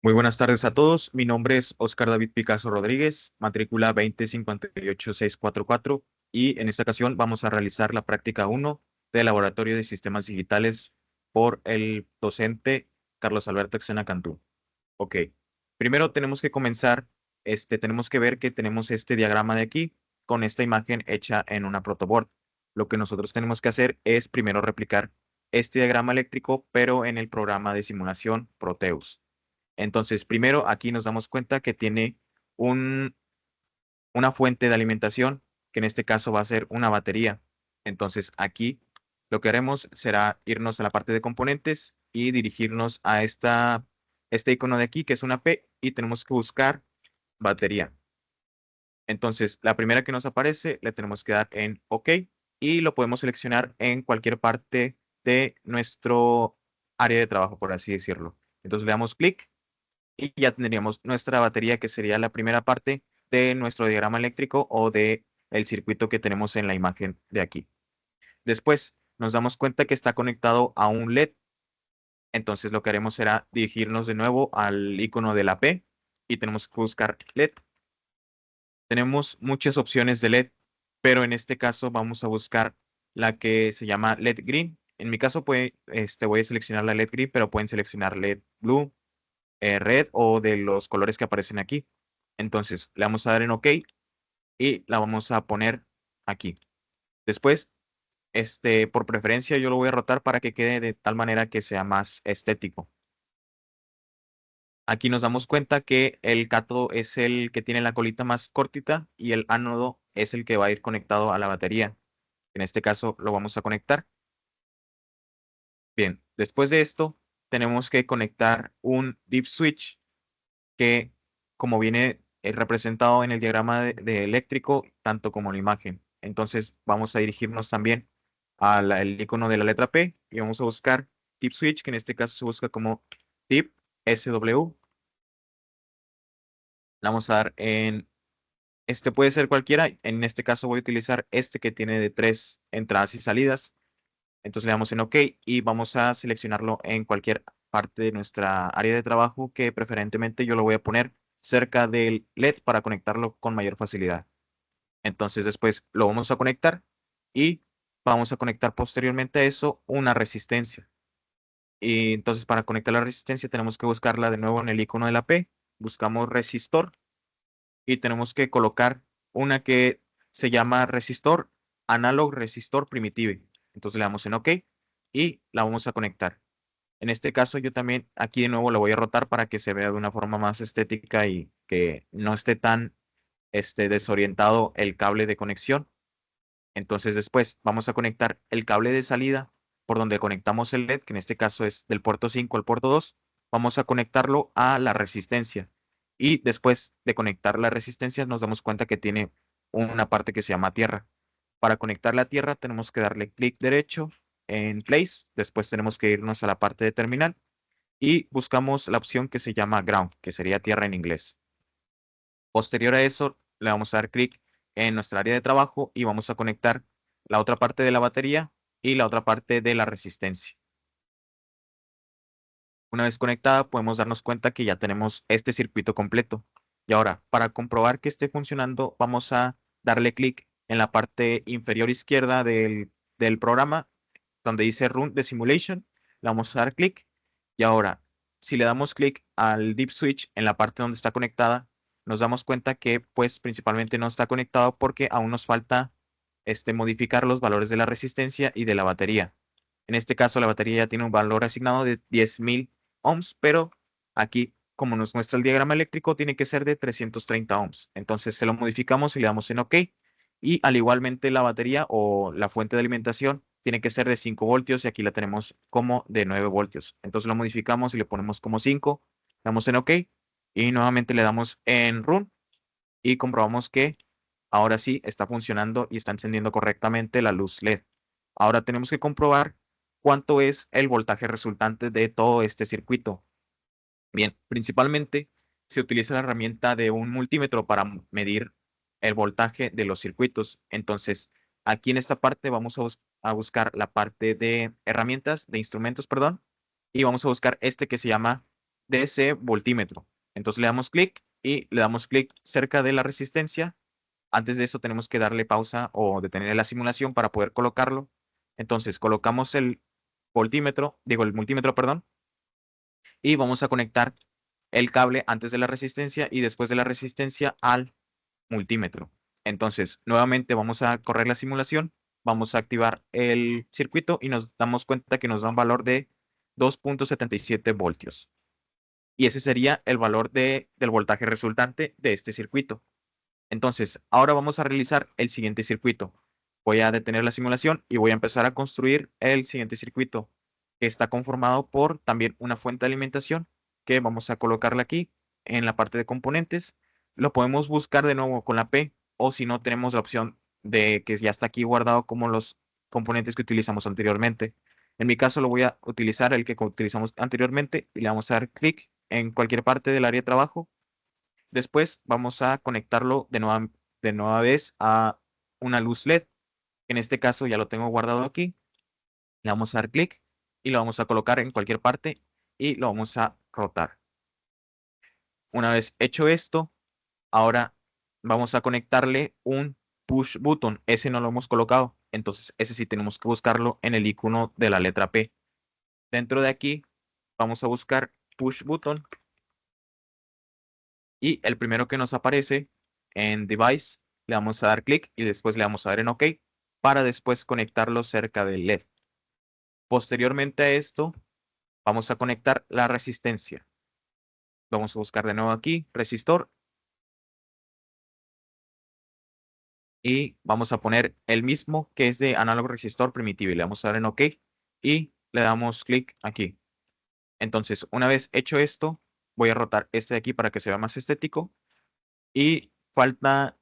Muy buenas tardes a todos. Mi nombre es Oscar David Picasso Rodríguez, matrícula 2058644, y en esta ocasión vamos a realizar la práctica uno del Laboratorio de Sistemas Digitales por el docente Carlos Alberto Exena Cantú. Ok, primero tenemos que comenzar, tenemos que ver que tenemos este diagrama de aquí con esta imagen hecha en una protoboard. Lo que nosotros tenemos que hacer es primero replicar este diagrama eléctrico, pero en el programa de simulación Proteus. Entonces, primero aquí nos damos cuenta que tiene un, una fuente de alimentación, que en este caso va a ser una batería. Entonces, aquí lo que haremos será irnos a la parte de componentes y dirigirnos a este icono de aquí, que es una P, y tenemos que buscar batería. Entonces, la primera que nos aparece, le tenemos que dar en OK y lo podemos seleccionar en cualquier parte de nuestro área de trabajo, por así decirlo. Entonces, le damos clic y ya tendríamos nuestra batería, que sería la primera parte de nuestro diagrama eléctrico o de el circuito que tenemos en la imagen de aquí. Después nos damos cuenta que está conectado a un LED. Entonces lo que haremos será dirigirnos de nuevo al icono de la P y tenemos que buscar LED. Tenemos muchas opciones de LED, pero en este caso vamos a buscar la que se llama LED Green. En mi caso voy a seleccionar la LED Green, pero pueden seleccionar LED Blue, red o de los colores que aparecen aquí. Entonces le vamos a dar en OK y la vamos a poner aquí. Después, por preferencia, yo lo voy a rotar para que quede de tal manera que sea más estético. Aquí nos damos cuenta que el cátodo es el que tiene la colita más cortita y el ánodo es el que va a ir conectado a la batería. En este caso lo vamos a conectar. Bien, después de esto tenemos que conectar un dip switch que, como viene representado en el diagrama de eléctrico, tanto como la imagen. Entonces vamos a dirigirnos también al icono de la letra P y vamos a buscar tip switch, que en este caso se busca como tip SW. Le vamos a dar puede ser cualquiera. En este caso voy a utilizar este que tiene de 3 entradas y salidas. Entonces le damos en OK y vamos a seleccionarlo en cualquier parte de nuestra área de trabajo, que preferentemente yo lo voy a poner cerca del LED para conectarlo con mayor facilidad. Entonces después lo vamos a conectar y vamos a conectar posteriormente a eso una resistencia. Y entonces para conectar la resistencia tenemos que buscarla de nuevo en el icono de la P. Buscamos resistor y tenemos que colocar una que se llama resistor, analog resistor primitive. Entonces le damos en OK y la vamos a conectar. En este caso yo también aquí de nuevo lo voy a rotar para que se vea de una forma más estética y que no esté tan desorientado el cable de conexión. Entonces después vamos a conectar el cable de salida por donde conectamos el LED, que en este caso es del puerto 5 al puerto 2. Vamos a conectarlo a la resistencia. Y después de conectar la resistencia nos damos cuenta que tiene una parte que se llama tierra. Para conectar la tierra tenemos que darle clic derecho en Place. Después tenemos que irnos a la parte de terminal y buscamos la opción que se llama Ground, que sería tierra en inglés. Posterior a eso, le vamos a dar clic en nuestra área de trabajo y vamos a conectar la otra parte de la batería y la otra parte de la resistencia. Una vez conectada, podemos darnos cuenta que ya tenemos este circuito completo. Y ahora, para comprobar que esté funcionando, vamos a darle clic en la parte inferior izquierda del programa, donde dice Run the Simulation. Le vamos a dar clic. Y ahora, si le damos clic al Deep Switch en la parte donde está conectada, nos damos cuenta que pues principalmente no está conectado porque aún nos falta modificar los valores de la resistencia y de la batería. En este caso, la batería ya tiene un valor asignado de 10.000 ohms, pero aquí, como nos muestra el diagrama eléctrico, tiene que ser de 330 ohms. Entonces se lo modificamos y le damos en OK. Y al igualmente la batería o la fuente de alimentación tiene que ser de 5 voltios y aquí la tenemos como de 9 voltios. Entonces lo modificamos y le ponemos como 5, damos en OK y nuevamente le damos en Run y comprobamos que ahora sí está funcionando y está encendiendo correctamente la luz LED. Ahora tenemos que comprobar cuánto es el voltaje resultante de todo este circuito. Bien, principalmente se utiliza la herramienta de un multímetro para medir el voltaje de los circuitos. Entonces, aquí en esta parte vamos a buscar la parte de herramientas, de instrumentos, perdón, y vamos a buscar este que se llama de ese voltímetro. Entonces le damos clic y le damos clic cerca de la resistencia. Antes de eso tenemos que darle pausa o detener la simulación para poder colocarlo. Entonces colocamos el el multímetro, perdón, y vamos a conectar el cable antes de la resistencia y después de la resistencia al multímetro. Entonces, nuevamente vamos a correr la simulación, vamos a activar el circuito y nos damos cuenta que nos da un valor de 2.77 voltios. Y ese sería el valor del voltaje resultante de este circuito. Entonces, ahora vamos a realizar el siguiente circuito. Voy a detener la simulación y voy a empezar a construir el siguiente circuito, que está conformado por también una fuente de alimentación, que vamos a colocarla aquí en la parte de componentes. Lo podemos buscar de nuevo con la P, o si no, tenemos la opción de que ya está aquí guardado como los componentes que utilizamos anteriormente. En mi caso, lo voy a utilizar el que utilizamos anteriormente y le vamos a dar clic en cualquier parte del área de trabajo. Después vamos a conectarlo de nueva vez a una luz LED. En este caso ya lo tengo guardado aquí. Le vamos a dar clic y lo vamos a colocar en cualquier parte y lo vamos a rotar. Una vez hecho esto, ahora vamos a conectarle un push button. Ese no lo hemos colocado, entonces ese sí tenemos que buscarlo en el icono de la letra P. Dentro de aquí vamos a buscar push button y el primero que nos aparece en device le vamos a dar clic y después le vamos a dar en OK para después conectarlo cerca del LED. Posteriormente a esto, vamos a conectar la resistencia. Vamos a buscar de nuevo aquí, resistor. Y vamos a poner el mismo que es de análogo resistor primitivo. Y le vamos a dar en OK y le damos clic aquí. Entonces, una vez hecho esto, voy a rotar este de aquí para que se vea más estético. Y falta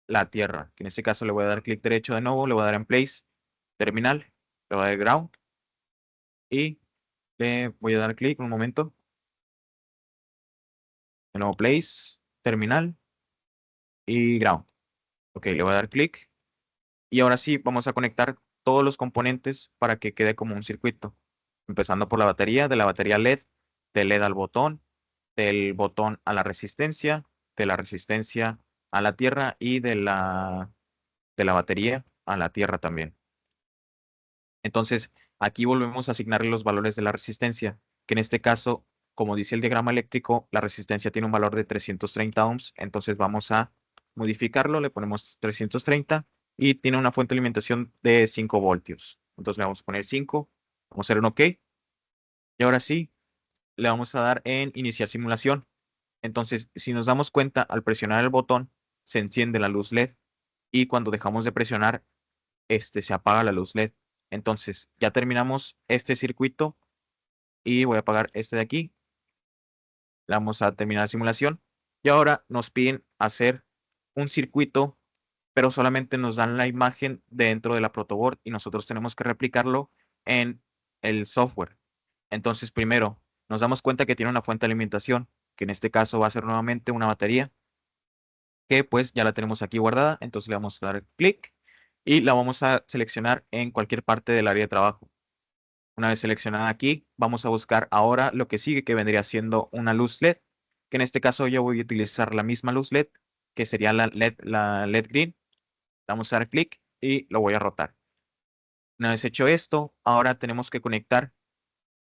la tierra, que en este caso le voy a dar clic derecho de nuevo, le voy a dar en place, terminal, le voy a dar ground y le voy a dar clic un momento. De nuevo place, terminal y ground. Ok, le voy a dar clic y ahora sí vamos a conectar todos los componentes para que quede como un circuito. Empezando por la batería, de la batería LED, del LED al botón, del botón a la resistencia, de la resistencia a la tierra y de la batería a la tierra también. Entonces, aquí volvemos a asignarle los valores de la resistencia, que en este caso, como dice el diagrama eléctrico, la resistencia tiene un valor de 330 ohms, entonces vamos a modificarlo, le ponemos 330 y tiene una fuente de alimentación de 5 voltios. Entonces le vamos a poner 5, vamos a hacer un OK y ahora sí, le vamos a dar en iniciar simulación. Entonces, si nos damos cuenta, al presionar el botón, se enciende la luz LED y cuando dejamos de presionar, se apaga la luz LED. Entonces, ya terminamos este circuito y voy a apagar este de aquí. Le vamos a terminar la simulación. Y ahora nos piden hacer un circuito, pero solamente nos dan la imagen dentro de la protoboard y nosotros tenemos que replicarlo en el software. Entonces, primero, nos damos cuenta que tiene una fuente de alimentación, que en este caso va a ser nuevamente una batería, que pues ya la tenemos aquí guardada. Entonces le vamos a dar clic y la vamos a seleccionar en cualquier parte del área de trabajo. Una vez seleccionada aquí, vamos a buscar ahora lo que sigue, que vendría siendo una luz LED, que en este caso yo voy a utilizar la misma luz LED, que sería la LED green. Vamos a dar clic y lo voy a rotar. Una vez hecho esto, ahora tenemos que conectar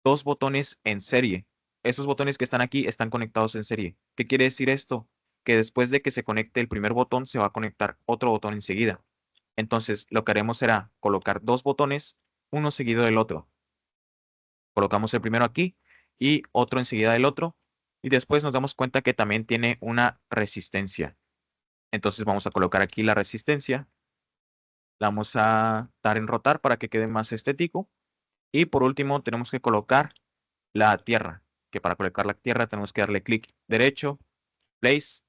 dos botones en serie. Esos botones que están aquí están conectados en serie. ¿Qué quiere decir esto? Que después de que se conecte el primer botón, se va a conectar otro botón enseguida. Entonces, lo que haremos será colocar dos botones, uno seguido del otro. Colocamos el primero aquí y otro enseguida del otro. Y después nos damos cuenta que también tiene una resistencia. Entonces vamos a colocar aquí la resistencia. La vamos a dar en rotar para que quede más estético. Y por último tenemos que colocar la tierra. Que para colocar la tierra tenemos que darle clic derecho, place,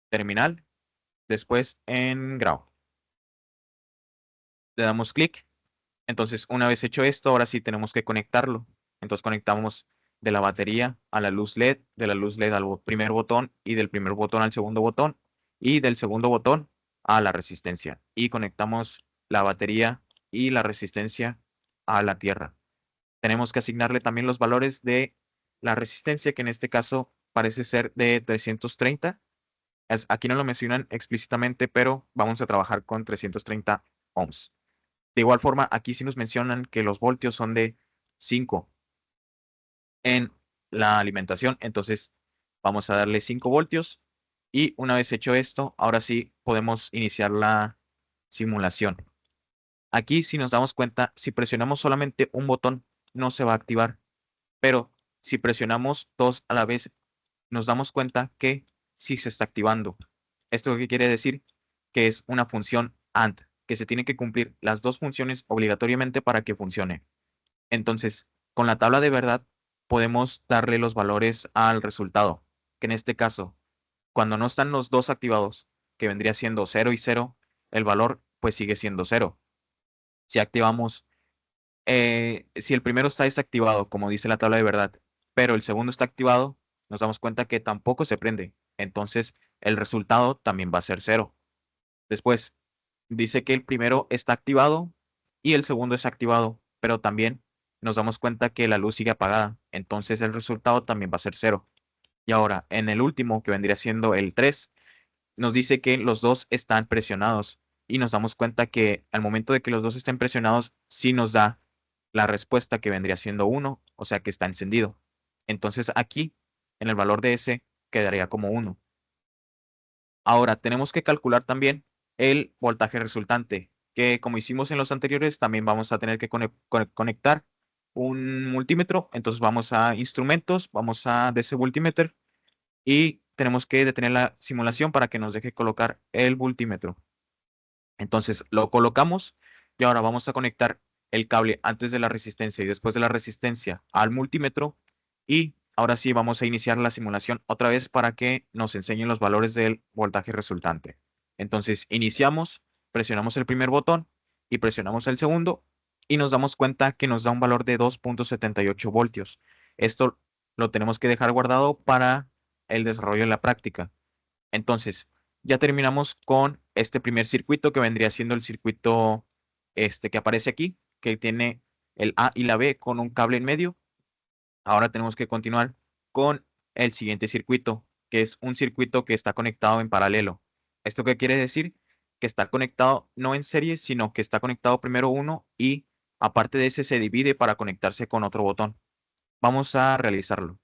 terminal, después en ground. Le damos clic. Entonces una vez hecho esto, ahora sí tenemos que conectarlo. Entonces conectamos de la batería a la luz LED, de la luz LED al primer botón y del primer botón al segundo botón y del segundo botón a la resistencia. Y conectamos la batería y la resistencia a la tierra. Tenemos que asignarle también los valores de la resistencia, que en este caso parece ser de 330. Aquí no lo mencionan explícitamente, pero vamos a trabajar con 330 ohms. De igual forma, aquí sí nos mencionan que los voltios son de 5 en la alimentación. Entonces, vamos a darle 5 voltios. Y una vez hecho esto, ahora sí podemos iniciar la simulación. Aquí, si nos damos cuenta, si presionamos solamente un botón, no se va a activar. Pero si presionamos dos a la vez, nos damos cuenta que sí se está activando. ¿Esto qué quiere decir? Que es una función AND, que se tiene que cumplir las dos funciones obligatoriamente para que funcione. Entonces, con la tabla de verdad, podemos darle los valores al resultado, que en este caso, cuando no están los dos activados, que vendría siendo 0 y 0, el valor pues sigue siendo 0. Si activamos, si el primero está desactivado, como dice la tabla de verdad, pero el segundo está activado, nos damos cuenta que tampoco se prende. Entonces, el resultado también va a ser 0. Después, dice que el primero está activado y el segundo es activado, pero también nos damos cuenta que la luz sigue apagada. Entonces, el resultado también va a ser 0. Y ahora, en el último, que vendría siendo el 3, nos dice que los dos están presionados y nos damos cuenta que al momento de que los dos estén presionados, sí nos da la respuesta que vendría siendo 1, o sea que está encendido. Entonces aquí, en el valor de S, quedaría como 1. Ahora, tenemos que calcular también el voltaje resultante, que como hicimos en los anteriores, también vamos a tener que conectar un multímetro. Entonces vamos a instrumentos, vamos a DC multímetro y tenemos que detener la simulación para que nos deje colocar el multímetro. Entonces lo colocamos y ahora vamos a conectar el cable antes de la resistencia y después de la resistencia al multímetro y ahora sí vamos a iniciar la simulación otra vez para que nos enseñen los valores del voltaje resultante. Entonces iniciamos, presionamos el primer botón y presionamos el segundo y nos damos cuenta que nos da un valor de 2.78 voltios. Esto lo tenemos que dejar guardado para el desarrollo en la práctica. Entonces, ya terminamos con este primer circuito que vendría siendo el circuito que aparece aquí, que tiene el A y la B con un cable en medio. Ahora tenemos que continuar con el siguiente circuito, que es un circuito que está conectado en paralelo. ¿Esto qué quiere decir? Que está conectado no en serie, sino que está conectado primero uno y aparte de ese se divide para conectarse con otro botón. Vamos a realizarlo.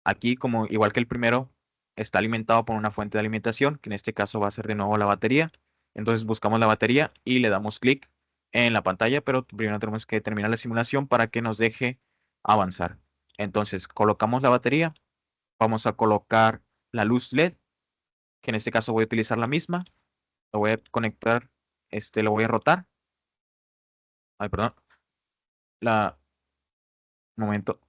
Aquí, como igual que el primero, está alimentado por una fuente de alimentación, que en este caso va a ser de nuevo la batería. Entonces buscamos la batería y le damos clic en la pantalla, pero primero tenemos que terminar la simulación para que nos deje avanzar. Entonces colocamos la batería, vamos a colocar la luz LED, que en este caso voy a utilizar la misma. Lo voy a conectar, lo voy a rotar. Ay, perdón. Momento.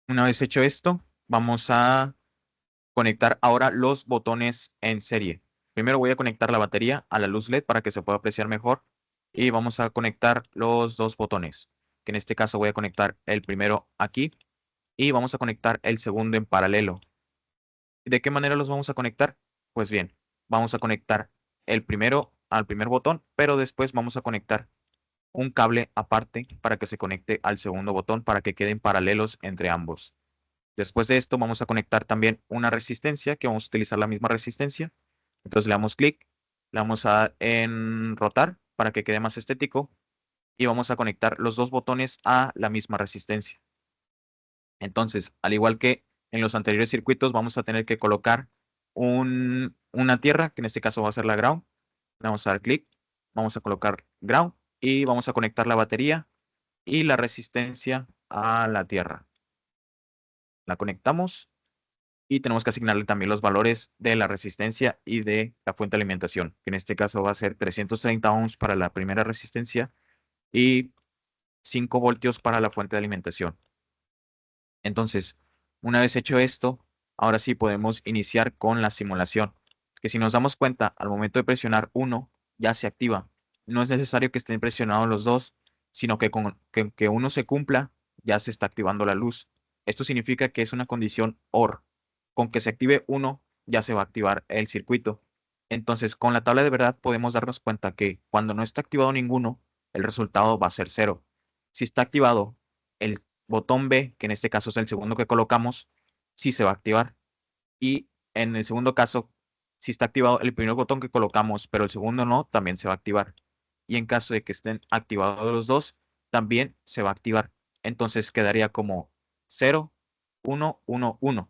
Una vez hecho esto, vamos a conectar ahora los botones en serie. Primero voy a conectar la batería a la luz LED para que se pueda apreciar mejor y vamos a conectar los dos botones, que en este caso voy a conectar el primero aquí y vamos a conectar el segundo en paralelo. ¿De qué manera los vamos a conectar? Pues bien, vamos a conectar el primero al primer botón, pero después vamos a conectar un cable aparte para que se conecte al segundo botón para que queden paralelos entre ambos. Después de esto vamos a conectar también una resistencia, que vamos a utilizar la misma resistencia. Entonces le damos clic, le vamos a dar en rotar para que quede más estético y vamos a conectar los dos botones a la misma resistencia. Entonces, al igual que en los anteriores circuitos, vamos a tener que colocar una tierra, que en este caso va a ser la ground. Le vamos a dar clic, vamos a colocar ground y vamos a conectar la batería y la resistencia a la tierra. La conectamos y tenemos que asignarle también los valores de la resistencia y de la fuente de alimentación, que en este caso va a ser 330 ohms para la primera resistencia y 5 voltios para la fuente de alimentación. Entonces, una vez hecho esto, ahora sí podemos iniciar con la simulación, que si nos damos cuenta, al momento de presionar uno, ya se activa. No es necesario que estén presionados los dos, sino que con que uno se cumpla, ya se está activando la luz. Esto significa que es una condición OR. Con que se active uno, ya se va a activar el circuito. Entonces, con la tabla de verdad podemos darnos cuenta que cuando no está activado ninguno, el resultado va a ser 0. Si está activado el botón B, que en este caso es el segundo que colocamos, sí se va a activar. Y en el segundo caso, si está activado el primer botón que colocamos, pero el segundo no, también se va a activar. Y en caso de que estén activados los dos, también se va a activar. Entonces quedaría como 0, 1, 1, 1.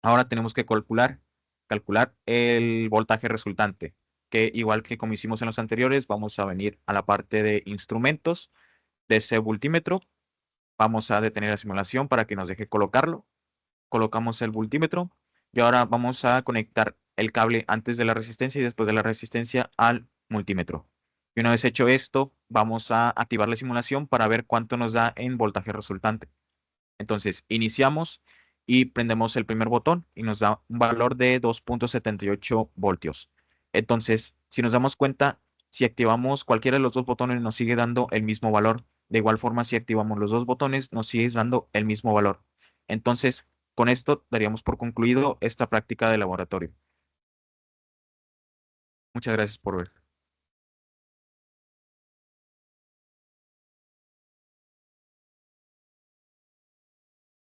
Ahora tenemos que calcular el voltaje resultante, que igual que como hicimos en los anteriores, vamos a venir a la parte de instrumentos de ese multímetro. Vamos a detener la simulación para que nos deje colocarlo. Colocamos el multímetro y ahora vamos a conectar el cable antes de la resistencia y después de la resistencia al multímetro. Y una vez hecho esto, vamos a activar la simulación para ver cuánto nos da en voltaje resultante. Entonces, iniciamos y prendemos el primer botón y nos da un valor de 2.78 voltios. Entonces, si nos damos cuenta, si activamos cualquiera de los dos botones, nos sigue dando el mismo valor. De igual forma, si activamos los dos botones, nos sigue dando el mismo valor. Entonces, con esto daríamos por concluido esta práctica de laboratorio. Muchas gracias por ver.